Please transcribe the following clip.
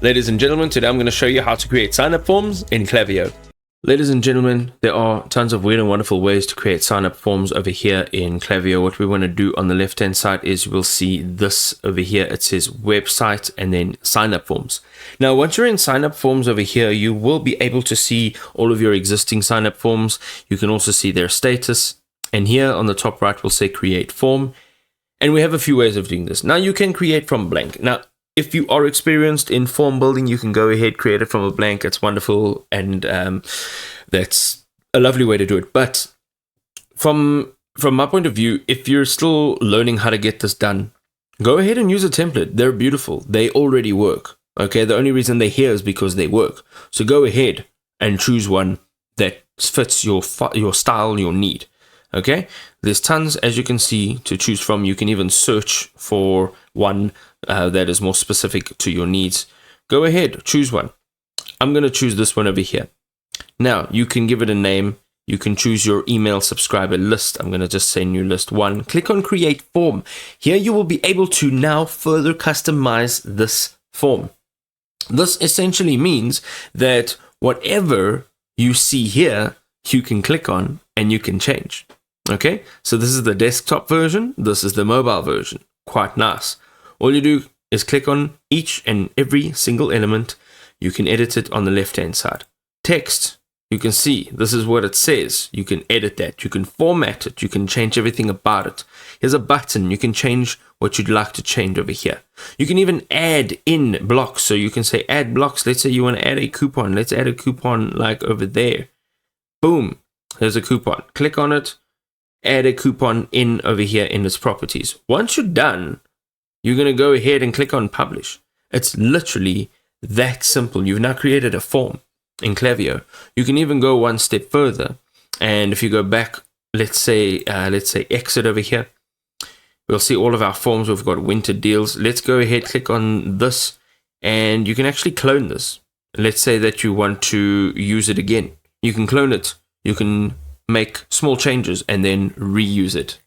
Ladies and gentlemen, today I'm going to show you how to create sign-up forms in Klaviyo. Ladies and gentlemen, there are tons of weird and wonderful ways to create sign-up forms over here in Klaviyo. What we want to do on the left-hand side is we'll see this over here. It says website and then sign-up forms. Now, once you're in sign-up forms over here, you will be able to see all of your existing sign-up forms. You can also see their status. And here on the top right, we'll say create form. And we have a few ways of doing this. Now, you can create from blank. Now, if you are experienced in form building, you can go ahead, create it from a blank. It's wonderful, and that's a lovely way to do it. But from my point of view, if you're still learning how to get this done, go ahead and use a template. They're beautiful. They already work. Okay, the only reason they're here is because they work. So go ahead and choose one that fits your style, your need. Okay, there's tons, as you can see, to choose from. You can even search for one that is more specific to your needs. Go ahead, choose one. I'm going to choose this one over here. Now, you can give it a name. You can choose your email subscriber list. I'm going to just say new list 1. Click on create form. Here you will be able to now further customize this form. This essentially means that whatever you see here, you can click on and you can change. Okay, so this is the desktop version. This is the mobile version. Quite nice. All you do is click on each and every single element. You can edit it on the left-hand side. Text, you can see this is what it says. You can edit that. You can format it. You can change everything about it. Here's a button. You can change what you'd like to change over here. You can even add in blocks. So you can say add blocks. Let's say you want to add a coupon. Let's add a coupon like over there. Boom. There's a coupon. Click on it. Add a coupon in over here in its properties. Once you're done, you're going to go ahead and click on publish. It's literally that simple. You've now created a form in Klaviyo. You can even go one step further. And if you go back, let's say exit over here, we'll see all of our forms. We've got winter deals. Let's go ahead, click on this, and you can actually clone this. Let's say that you want to use it again. You can clone it. You can make small changes and then reuse it.